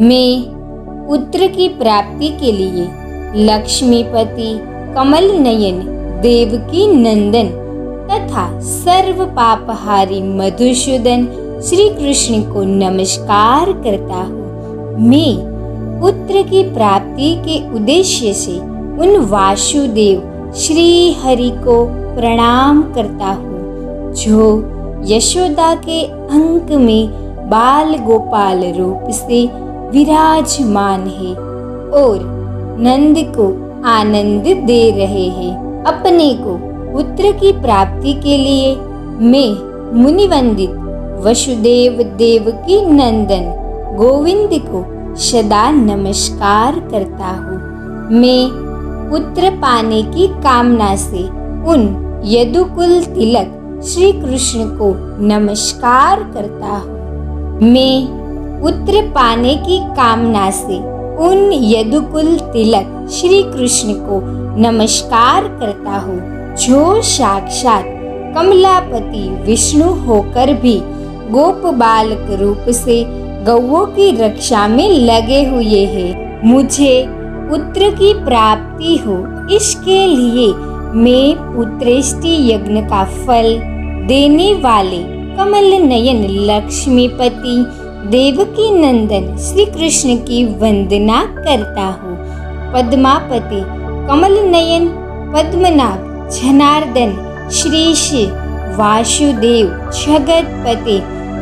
मैं पुत्र की प्राप्ति के लिए लक्ष्मीपति कमल नयन देवकी नंदन तथा सर्व पापहारी मधुसूदन श्री कृष्ण को नमस्कार करता हूँ। मैं पुत्र की प्राप्ति के उद्देश्य से उन वासुदेव श्री हरि को प्रणाम करता हूँ जो यशोदा के अंक में बाल गोपाल रूप से विराजमान है और नंद को आनंद दे रहे हैं। अपने को पुत्र की प्राप्ति के लिए मैं मुनिवंदित वसुदेव देवकी नंदन गोविंद को सदा नमस्कार करता हूँ। मैं पुत्र पाने की कामना से उन यदुकुल तिलक श्री कृष्ण को नमस्कार करता हूँ। मैं पुत्र पाने की कामना से उन यदुकुल तिलक श्री कृष्ण को नमस्कार करता हूँ जो साक्षात कमलापति विष्णु होकर भी गोप बालक रूप से गौओं की रक्षा में लगे हुए हैं। मुझे पुत्र की प्राप्ति हो इसके लिए मैं पुत्रेष्टि यज्ञ का फल देने वाले कमल नयन लक्ष्मीपति देवकी नंदन श्री कृष्ण की वंदना करता हूँ। पद्मापति कमल नयन पद्मनाभ जनार्दन श्रीश वासुदेव जगतपते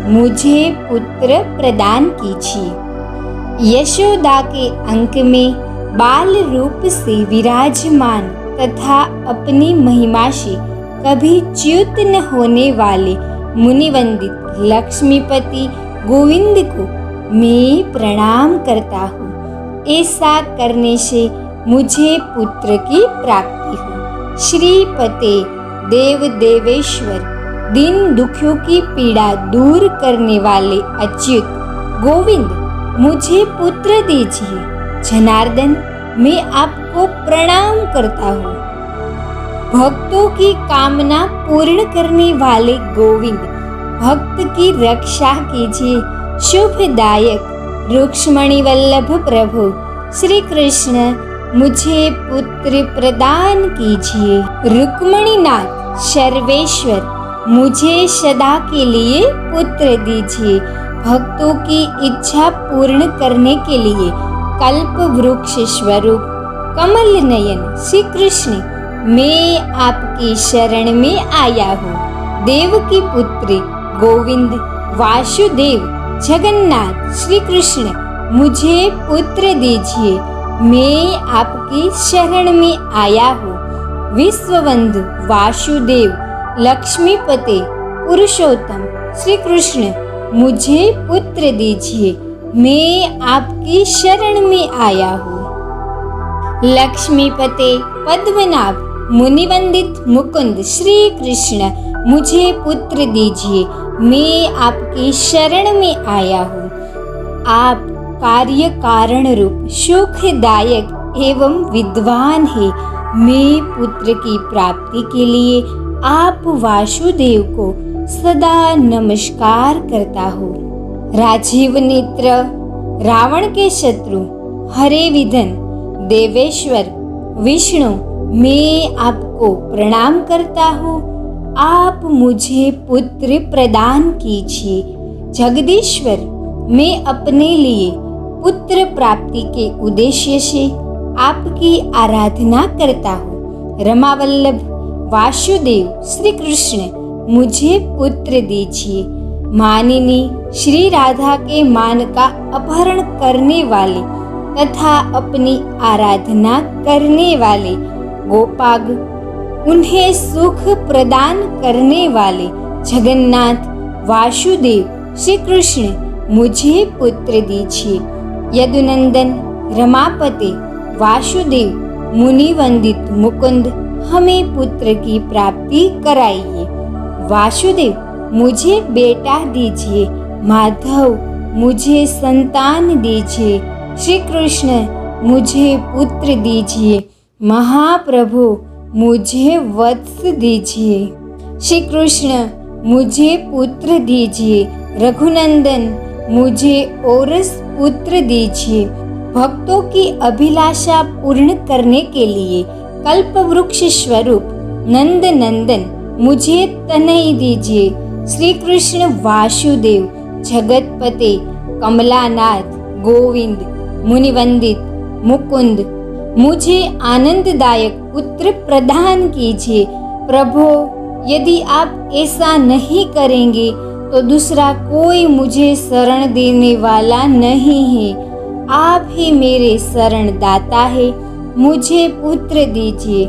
मुझे पुत्र प्रदान कीजिए। यशोदा के अंक में बाल रूप से विराजमान तथा अपनी महिमा से कभी च्युत न होने वाले मुनिवंदित लक्ष्मीपति गोविंद को मैं प्रणाम करता हूँ। ऐसा करने से मुझे पुत्र की प्राप्ति हो। श्रीपते देव देवेश्वर दीन दुखियों की पीड़ा दूर करने वाले अच्युत गोविंद मुझे पुत्र दीजिए। जनार्दन मैं आपको प्रणाम करता हूँ। भक्तों की कामना पूर्ण करने वाले गोविंद भक्त की रक्षा कीजिए। शुभदायक रुक्ष्मणी वल्लभ प्रभु श्री कृष्ण मुझे पुत्र प्रदान कीजिए। रुक्मणीनाथ सर्वेश्वर मुझे सदा के लिए पुत्र दीजिए। भक्तों की इच्छा पूर्ण करने के लिए कल्प वृक्ष स्वरूप कमल नयन श्री कृष्ण मैं आपकी शरण में आया हूँ। देवकी पुत्र गोविंद वासुदेव जगन्नाथ श्री कृष्ण मुझे पुत्र दीजिए। मैं आपकी शरण में आया हूँ। विश्ववंदु वासुदेव लक्ष्मीपते पुरुषोत्तम श्री कृष्ण मुझे पुत्र दीजिए। मैं आपकी शरण में आया हूँ। लक्ष्मीपते पद्मनाभ मुनिवंदित मुकुंद श्री कृष्ण मुझे पुत्र दीजिए। मैं आपकी शरण में आया हूँ। आप कार्य कारण रूप सुखदायक एवं विद्वान है। मैं पुत्र की प्राप्ति के लिए आप वासुदेव को सदा नमस्कार करता हूँ। राजीव नेत्र रावण के शत्रु हरे विधन देवेश्वर विष्णु मैं आपको प्रणाम करता हूँ। आप मुझे पुत्र प्रदान कीजिए। जगदीश्वर मैं अपने लिए पुत्र प्राप्ति के उद्देश्य से आपकी आराधना करता हूँ। रमावल्लभ वासुदेव श्री कृष्ण मुझे पुत्र दीजिए। मानिनी श्री राधा के मान का अपहरण करने वाले तथा अपनी आराधना करने वाले गोपाग उन्हें सुख प्रदान करने वाले जगन्नाथ वासुदेव श्री कृष्ण मुझे पुत्र दीजिए। यदुनंदन रमापते वासुदेव मुनिवंदित मुकुंद हमें पुत्र की प्राप्ति कराइए। वासुदेव मुझे बेटा दीजिए। माधव मुझे संतान दीजिए। श्री कृष्ण मुझे पुत्र दीजिए। महाप्रभु मुझे वत्स दीजिए। श्री कृष्ण मुझे पुत्र दीजिए। रघुनंदन, मुझे औरस पुत्र दीजिए। भक्तों की अभिलाषा पूर्ण करने के लिए कल्प वृक्ष स्वरूप नंद नंदन मुझे तनय दीजिए। श्री कृष्ण वासुदेव, जगतपते, कमलानाथ, गोविंद, मुनिवंदित, मुकुंद, मुझे आनंददायक पुत्र प्रदान कीजिए। प्रभो, यदि आप ऐसा नहीं करेंगे तो दूसरा कोई मुझे शरण देने वाला नहीं है। आप ही मेरे शरण दाता है। मुझे पुत्र दीजिए,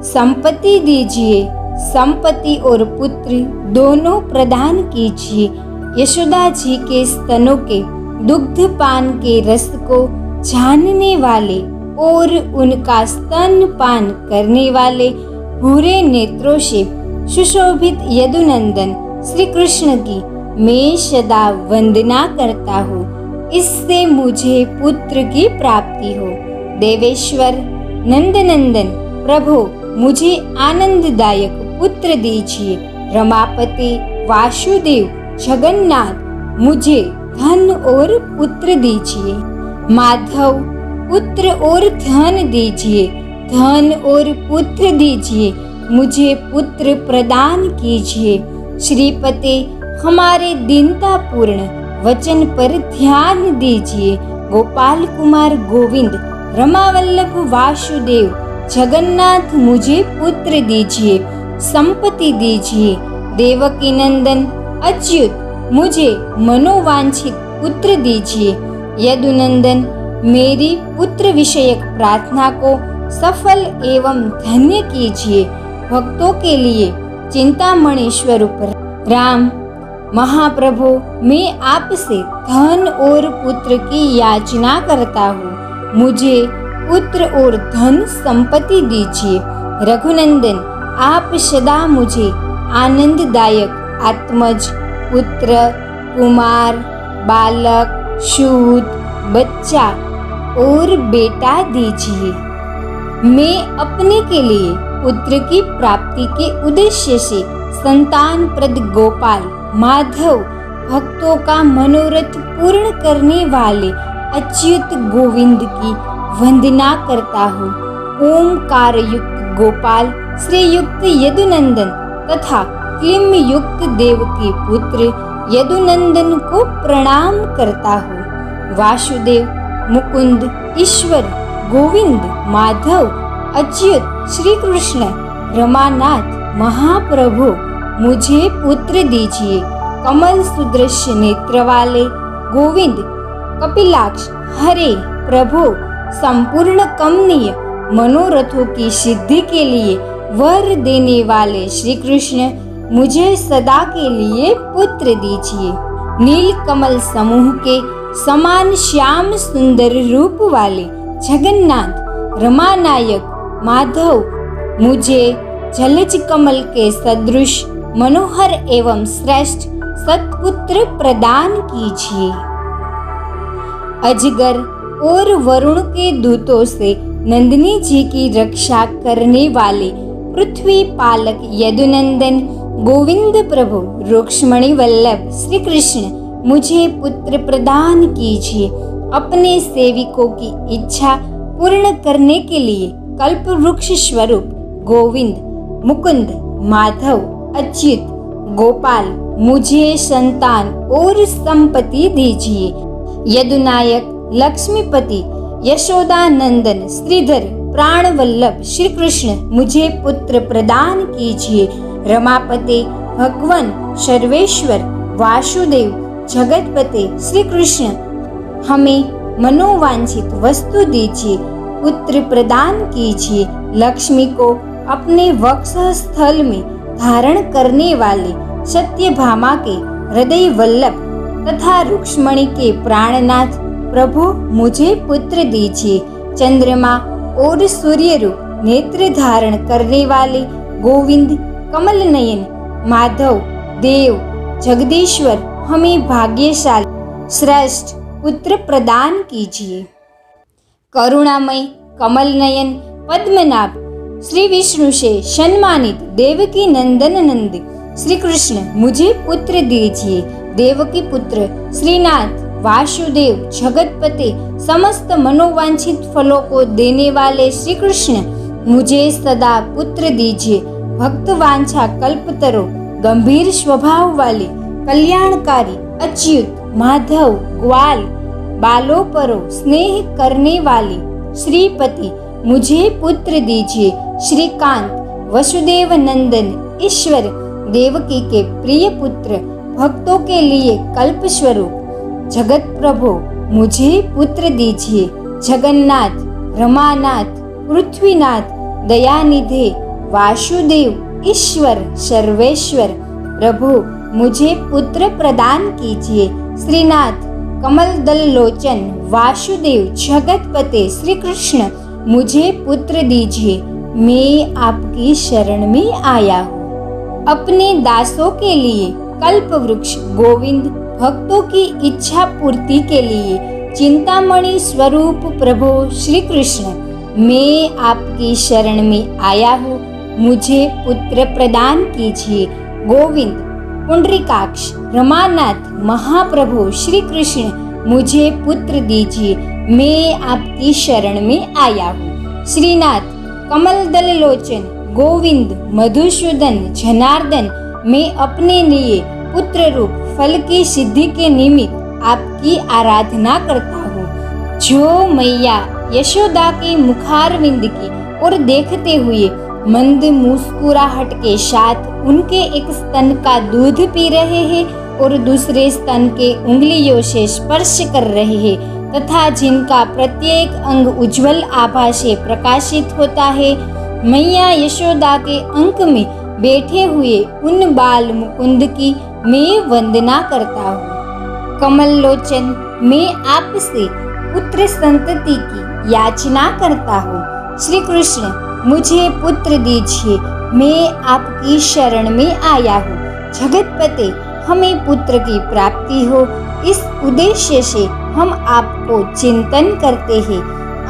संपत्ति दीजिए। संपत्ति और पुत्र दोनों प्रदान कीजिए। यशोदा जी के स्तनों के दुग्धपान के रस को जानने वाले और उनका स्तनपान करने वाले भूरे नेत्रों से सुशोभित यदुनंदन श्री कृष्ण की मैं सदा वंदना करता हूँ। इससे मुझे पुत्र की प्राप्ति हो। देवेश्वर, नंदनंदन, प्रभु, मुझे आनंददायक पुत्र दीजिए। रमापति, वासुदेव, जगन्नाथ, मुझे धन और पुत्र दीजिए। माधव, पुत्र और धन दीजिए। धन और पुत्र दीजिए। मुझे पुत्र प्रदान कीजिए। श्रीपते, हमारे दीनतापूर्ण वचन पर ध्यान दीजिए। गोपाल कुमार गोविंद, रमावल्लभ वासुदेव, जगन्नाथ, मुझे पुत्र दीजिए। संपत्ति दीजिए। देवकी नंदन, अच्युत, मुझे मनोवांछित पुत्र दीजिए। यदुनंदन, मेरी पुत्र विषयक प्रार्थना को सफल एवं धन्य कीजिए। भक्तों के लिए चिंतामणि स्वरूप राम, महाप्रभु, मैं आपसे धन और पुत्र की याचना करता हूँ। मुझे पुत्र और धन संपत्ति दीजिए। रघुनंदन, आप सदा मुझे आनंददायक आत्मज, पुत्र, कुमार, बालक, सूत, बच्चा और बेटा दीजिए। मैं अपने के लिए पुत्र की प्राप्ति के उद्देश्य से संतान प्रद गोपाल, माधव, भक्तों का मनोरथ पूर्ण करने वाले अच्युत गोविंद की वंदना करता हूँ। ओमकार युक्त गोपाल, श्री युक्त यदुनंदन तथा क्लिम युक्त देवकी पुत्र यदुनंदन को प्रणाम करता हूँ। वासुदेव, मुकुंद, ईश्वर, गोविंद, माधव, अच्युत, श्री कृष्ण, रमानाथ, महाप्रभु, मुझे पुत्र दीजिए। कमल सुदृश नेत्र वाले गोविंद, कपिलाक्ष, हरे, प्रभु, संपूर्ण कमनीय मनोरथों की सिद्धि के लिए वर देने वाले श्री कृष्ण, मुझे सदा के लिए पुत्र दीजिए। नील कमल समूह के समान श्याम सुंदर रूप वाले जगन्नाथ, रमानायक, माधव, मुझे जलज कमल के सदृश मनोहर एवं श्रेष्ठ सत्पुत्र प्रदान कीजिए। अजगर और वरुण के दूतों से नंदिनी जी की रक्षा करने वाले पृथ्वी पालक यदुनंदन, गोविंद प्रभु, रुक्ष्मणी वल्लभ श्री कृष्ण, मुझे पुत्र प्रदान कीजिए। अपने सेविकों की इच्छा पूर्ण करने के लिए कल्प वृक्ष स्वरूप गोविंद, मुकुंद, माधव, अच्युत, गोपाल, मुझे संतान और संपत्ति दीजिए। यदुनायक, लक्ष्मीपति, यशोदा नंदन, श्रीधर, प्राण वल्लभ श्री कृष्ण, मुझे पुत्र प्रदान कीजिए। रमापते, भगवान, सर्वेश्वर, वासुदेव, जगतपते श्री कृष्ण, हमें मनोवांछित वस्तु दीजिए। पुत्र प्रदान कीजिए। लक्ष्मी को अपने वक्षस्थल में धारण करने वाले सत्यभामा के हृदय वल्लभ तथा रुक्ष्मणी के प्राणनाथ प्रभु, मुझे पुत्र दीजिए। चंद्रमा और सूर्य रूप नेत्र धारण करने वाले गोविंद, कमल नयन, माधव, देव, जगदीश्वर, हमें भाग्यशाली श्रेष्ठ पुत्र प्रदान कीजिए। करुणामय, कमल नयन, पद्मनाभ, श्री विष्णु से सम्मानित देवकी नंदन नंद, श्री कृष्ण मुझे पुत्र दीजिए। देवकी पुत्र श्रीनाथ वासुदेव जगतपति समस्त मनोवांछित फलों को देने वाले श्री कृष्ण मुझे सदा पुत्र दीजिए। भक्त वांछा कल्पतरो गंभीर स्वभाव वाले कल्याणकारी अच्युत माधव ग्वाल बालों परो स्नेह करने वाले श्रीपति मुझे पुत्र दीजिए। श्रीकांत वसुदेव नंदन ईश्वर देवकी के प्रिय पुत्र भक्तों के लिए कल्प स्वरूप जगत प्रभु मुझे पुत्र दीजिए। जगन्नाथ रमानाथ पृथ्वीनाथ दयानिधे वासुदेव ईश्वर सर्वेश्वर प्रभु मुझे पुत्र प्रदान कीजिए। श्रीनाथ कमल दल लोचन वासुदेव जगतपते श्री कृष्ण मुझे पुत्र दीजिए। मैं आपकी शरण में आया हूँ। अपने दासों के लिए कल्प वृक्ष गोविंद भक्तों की इच्छा पूर्ति के लिए चिंतामणि स्वरूप प्रभु श्री कृष्ण मैं आपकी शरण में आया हूँ। मुझे पुत्र प्रदान कीजिए। गोविंद पुंडरीकाक्ष रमानाथ महाप्रभु श्री कृष्ण मुझे पुत्र दीजिए। मैं आपकी शरण में आया हूँ। श्रीनाथ कमल दल लोचन गोविंद मधुसूदन जनार्दन मैं अपने लिए पुत्र रूप फल की सिद्धि के निमित्त आपकी आराधना करता हूँ। जो मैया यशोदा के मुखारविंद की और देखते हुए मंद मुस्कुराहट के साथ उनके एक स्तन का दूध पी रहे हैं और दूसरे स्तन के उंगलियों से स्पर्श कर रहे हैं तथा जिनका प्रत्येक अंग उज्जवल आभा से प्रकाशित होता है, मैया यशोदा के अंक में बैठे हुए उन बाल मुकुंद की मैं वंदना करता हूँ। कमल लोचन मैं आपसे पुत्र संतति की याचना करता हूँ। श्री कृष्ण मुझे पुत्र दीजिए। मैं आपकी शरण में आया हूँ। जगतपते हमें पुत्र की प्राप्ति हो, इस उद्देश्य से हम आपको चिंतन करते हैं।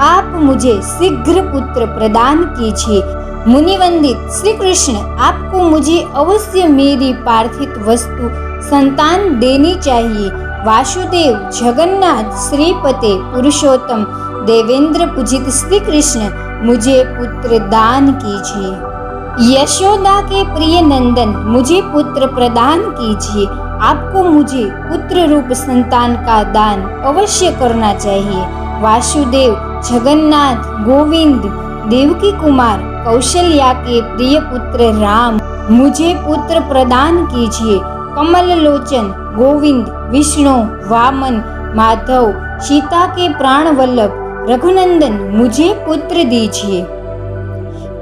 आप मुझे शीघ्र पुत्र प्रदान कीजिए। मुनिवंदित श्री कृष्ण आपको मुझे अवश्य मेरी पार्थिव वस्तु संतान देनी चाहिए। वासुदेव जगन्नाथ श्रीपते पुरुषोत्तम देवेंद्र पूजित श्री कृष्ण मुझे पुत्र दान कीजिए। यशोदा के प्रिय नंदन मुझे पुत्र प्रदान कीजिए। आपको मुझे पुत्र रूप संतान का दान अवश्य करना चाहिए। वासुदेव जगन्नाथ गोविंद देवकी कुमार कौशल्या के प्रिय पुत्र राम मुझे पुत्र प्रदान कीजिए। कमल लोचन गोविंद विष्णु वामन माधव सीता के प्राण वल्लभ रघुनंदन मुझे पुत्र दीजिए।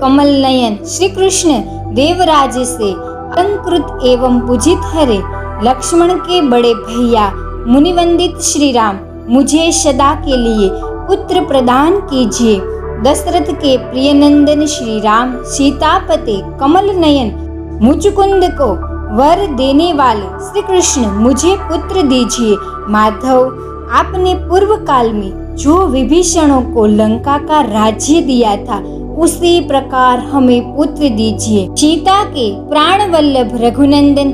कमल नयन श्री कृष्ण देवराज से अलंकृत एवं पूजित हरे लक्ष्मण के बड़े भैया मुनिवंदित श्री राम मुझे सदा के लिए पुत्र प्रदान कीजिए। दशरथ के प्रिय नंदन श्री राम सीतापते कमल नयन मुचुकुंद को वर देने वाले श्री कृष्ण मुझे पुत्र दीजिए। माधव आपने पूर्व काल में जो विभीषणों को लंका का राज्य दिया था उसी प्रकार हमें पुत्र दीजिए। सीता के प्राण वल्लभ रघुनंदन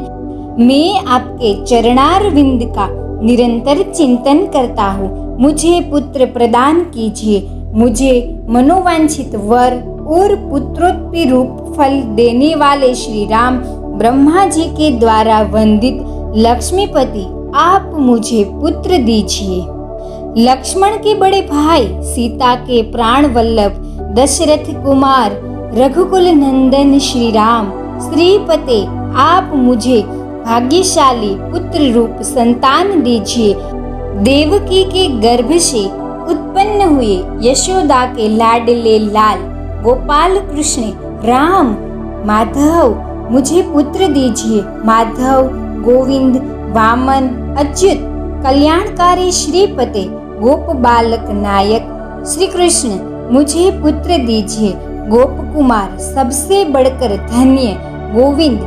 मैं आपके चरणारविंद का निरंतर चिंतन करता हूँ। मुझे पुत्र प्रदान कीजिए। मुझे मनोवांछित वर और पुत्रोत्पत्ति रूप फल देने वाले श्री राम ब्रह्मा जी के द्वारा वंदित लक्ष्मीपति आप मुझे पुत्र दीजिए। लक्ष्मण के बड़े भाई सीता के प्राण वल्लभ दशरथ कुमार रघुकुल नंदन श्री राम श्रीपते आप मुझे भाग्यशाली पुत्र रूप संतान दीजिए। देवकी के गर्भ से उत्पन्न हुए यशोदा के लाडले लाल गोपाल कृष्ण राम माधव मुझे पुत्र दीजिए। माधव गोविंद वामन अच्युत कल्याणकारी श्रीपते गोप बालक नायक श्री कृष्ण मुझे पुत्र दीजिए। गोप कुमार सबसे बढ़कर धन्य गोविंद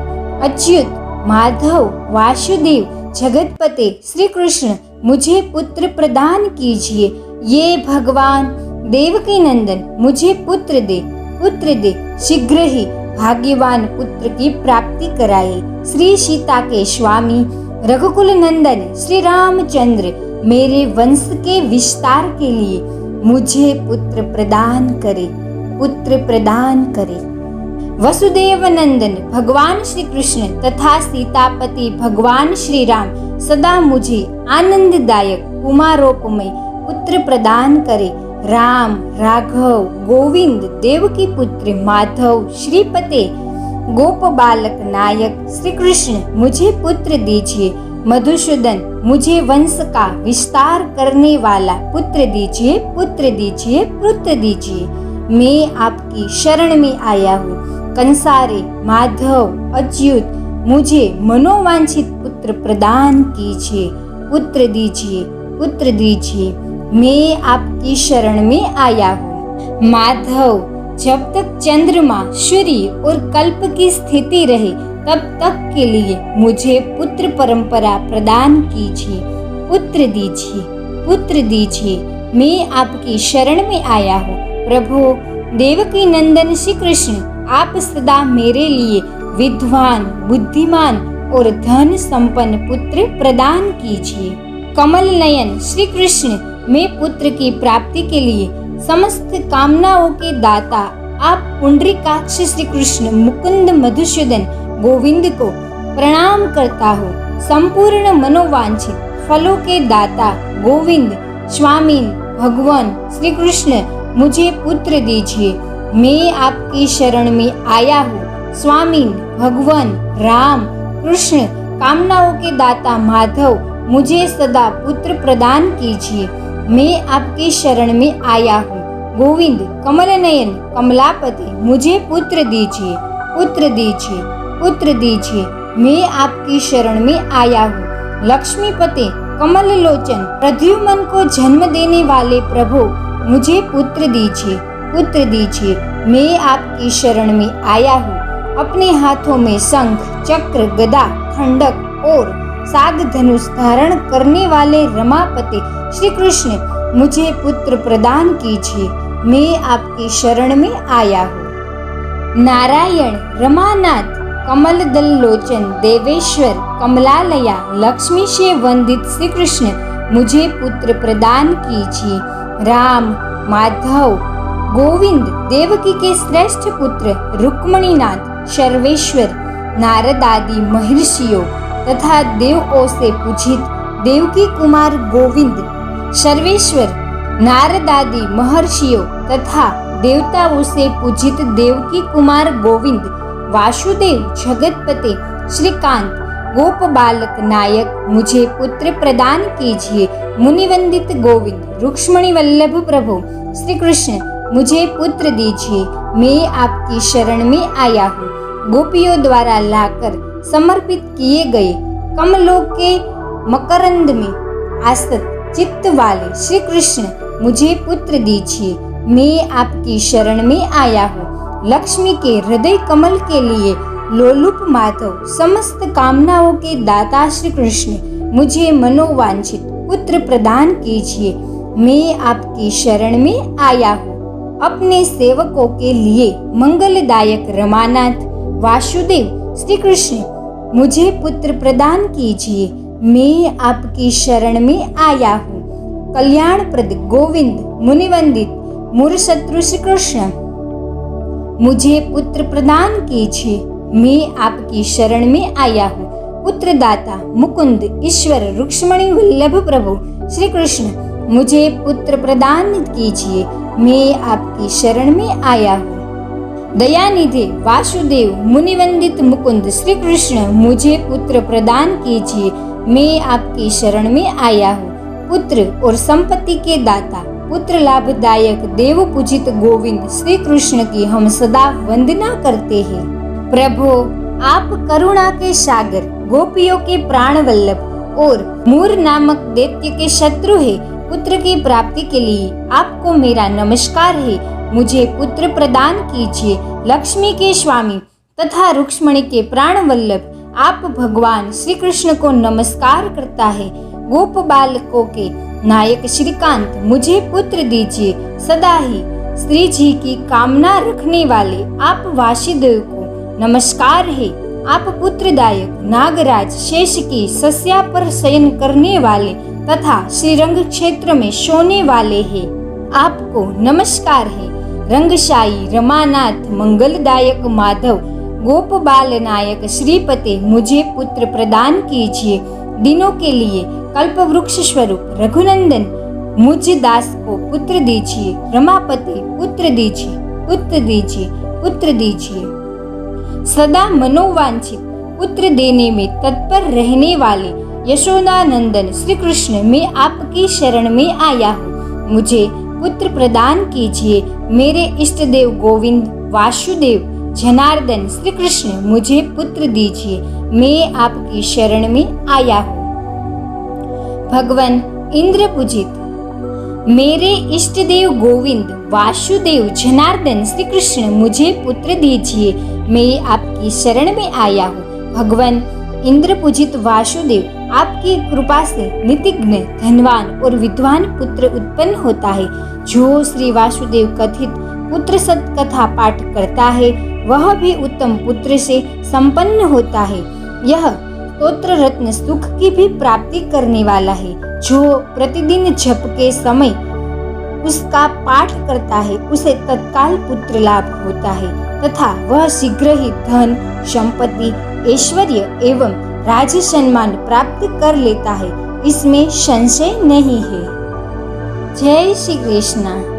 अच्युत माधव वासुदेव जगतपते श्री कृष्ण मुझे पुत्र प्रदान कीजिए। ये भगवान देवकी नंदन मुझे पुत्र दे शीघ्र ही भाग्यवान पुत्र की प्राप्ति कराए। श्री सीता के स्वामी रघुकुल नंदन श्री रामचंद्र मेरे वंश के विस्तार के लिए मुझे पुत्र प्रदान करे, पुत्र प्रदान करे। वसुदेव नंदन भगवान श्री कृष्ण तथा सीतापति भगवान श्री राम सदा मुझे आनंददायक कुमारोपमय पुत्र प्रदान करे। राम, राघव, गोविंद, देवकी पुत्र, माधव, श्रीपते, गोप बालक नायक श्री कृष्ण मुझे पुत्र दीजिए। मधुसूदन मुझे वंश का विस्तार करने वाला पुत्र दीजिए, पुत्र दीजिए, पुत्र दीजिए। मैं आपकी शरण में आया हूँ। कंसारे, माधव, अच्युत मुझे मनोवांछित पुत्र प्रदान कीजिए, पुत्र दीजिए, पुत्र दीजिए। मैं आपकी शरण में आया हूँ। माधव, जब तक चंद्रमा, सूर्य और कल्प की स्थिति रहे तब तक के लिए मुझे पुत्र परंपरा प्रदान कीजिए, पुत्र दीजिए, पुत्र दीजिए। मैं आपकी शरण में आया हूँ। प्रभु देवकी नंदन श्री कृष्ण, आप सदा मेरे लिए विद्वान, बुद्धिमान और धन संपन्न पुत्र प्रदान कीजिए। कमल नयन श्री कृष्ण, मैं पुत्र की प्राप्ति के लिए समस्त कामनाओं के दाता आप पुंडरीकाक्ष श्री कृष्ण मुकुंद मधुसूदन गोविंद को प्रणाम करता हूँ। संपूर्ण मनोवांछित फलों के दाता गोविंद, स्वामी, भगवान श्री कृष्ण मुझे पुत्र दीजिए। मैं आपकी शरण में आया हूँ। स्वामी, भगवान, राम, कृष्ण, कामनाओं के दाता माधव मुझे सदा पुत्र प्रदान कीजिए। मैं आपकी शरण में आया हूँ। गोविंद, कमल नयन, कमलापति मुझे पुत्र दीजिए, पुत्र दीजिए, पुत्र दीजिए। मैं आपकी शरण में आया हूँ। लक्ष्मीपति, कमल लोचन, प्रद्युम्न को जन्म देने वाले प्रभु मुझे पुत्र दीजिए, पुत्र दीजिए। मैं आपकी शरण में आया हूँ। अपने हाथों में शंख, चक्र, गदा, खंडक और साग धनुष धारण करने वाले रमापति श्री कृष्ण मुझे पुत्र प्रदान कीजिए। मैं आपकी शरण में आया हूँ। नारायण, रमानाथ, कमल दल लोचन, देवेश्वर, कमलालया, लक्ष्मी से वंदित श्री कृष्ण मुझे पुत्र प्रदान कीजिए। राम, माधव, गोविंद, देवकी के श्रेष्ठ पुत्र रुक्मणीनाथ, सर्वेश्वर, नारद आदि महर्षियों तथा देवों से पूजित देवकी कुमार गोविंद, सर्वेश्वर, नारद आदि महर्षियों तथा देवताओं से पूजित देवकी कुमार गोविंद, वासुदेव, जगतपति, श्रीकांत, गोप बालक नायक मुझे पुत्र प्रदान कीजिए। मुनिवंदित गोविंद, रुक्मणी वल्लभ प्रभु श्री कृष्ण मुझे पुत्र दीजिए। मैं आपकी शरण में आया हूँ। गोपियों द्वारा लाकर समर्पित किए गए कमलों के मकरंद में आसक्त चित्त वाले श्री कृष्ण मुझे पुत्र दीजिए। मैं आपकी शरण में आया हूँ। लक्ष्मी के हृदय कमल के लिए लोलुप माधव, समस्त कामनाओं के दाता श्री कृष्ण मुझे मनोवांछित पुत्र प्रदान कीजिए। मैं आपकी शरण में आया हूँ। अपने सेवकों के लिए मंगलदायक रमानाथ, वासुदेव, श्री कृष्ण मुझे पुत्र प्रदान कीजिए। मैं आपकी शरण में आया हूँ। कल्याणप्रद गोविंद, मुनिवंदित मूरशत्रु श्री कृष्ण मुझे पुत्र प्रदान कीजिए। मैं आपकी शरण में आया हूँ। पुत्रदाता मुकुंद, ईश्वर, रुक्मणी वल्लभ प्रभु श्री कृष्ण मुझे पुत्र प्रदान कीजिए। मैं आपकी शरण में आया हूँ। दयानिधि वासुदेव, मुनिवंदित मुकुंद श्री कृष्ण मुझे पुत्र प्रदान कीजिए। मैं आपकी शरण में आया हूँ। पुत्र और संपत्ति के दाता, पुत्र लाभदायक देव पूजित गोविंद श्री कृष्ण की हम सदा वंदना करते हैं। प्रभु, आप करुणा के सागर, गोपियों के प्राण वल्लभ और मूर नामक दैत्य के शत्रु है। पुत्र की प्राप्ति के लिए आपको मेरा नमस्कार है। मुझे पुत्र प्रदान कीजिए। लक्ष्मी के स्वामी तथा रुक्मणी के प्राण वल्लभ आप भगवान श्री कृष्ण को नमस्कार करता है। गोप बालकों के नायक श्रीकांत मुझे पुत्र दीजिए। सदा ही श्री जी की कामना रखने वाले आप वासुदेव को नमस्कार है। आप पुत्रदायक नागराज शेष की सस्या पर शयन करने वाले तथा श्रीरंग क्षेत्र में सोने वाले हैं। आपको नमस्कार है। रंगशाही रमानाथ मंगलदायक माधव गोपबाल नायक श्रीपते मुझे पुत्र प्रदान कीजिए। दिनों के लिए कल्पवृक्ष स्वरूप रघुनंदन मुझ दास को पुत्र दीजिए। रमापति पुत्र दीजिए, पुत्र दीजिए, पुत्र दीजिए। सदा मनोवांछित पुत्र देने में तत्पर रहने वाले यशोदानंदन श्री कृष्ण, मैं आपकी शरण में आया हूँ। मुझे पुत्र प्रदान कीजिए। मेरे इष्ट देव गोविंद, वासुदेव, जनार्दन श्री कृष्ण, मुझे पुत्र दीजिए। मैं आपकी शरण में आया हूँ। भगवान इंद्र पूजित, मेरे इष्ट देव गोविंद, वासुदेव, जनार्दन श्री कृष्ण, मुझे पुत्र दीजिए। मैं आपकी शरण में आया हूँ। भगवान इंद्र पूजित वासुदेव, आपकी कृपा से नीतिज्ञ, धनवान और विद्वान पुत्र उत्पन्न होता है। जो श्री वासुदेव कथित पुत्र सत कथा पाठ करता है वह भी उत्तम पुत्र से संपन्न होता है। यह स्तोत्र रत्न सुख की भी प्राप्ति करने वाला है। जो प्रतिदिन जप के समय उसका पाठ करता है उसे तत्काल पुत्र लाभ होता है तथा वह शीघ्र ही धन, संपत्ति, ऐश्वर्य एवं राज सम्मान प्राप्त कर लेता है। इसमें संशय नहीं है। जय श्री कृष्ण।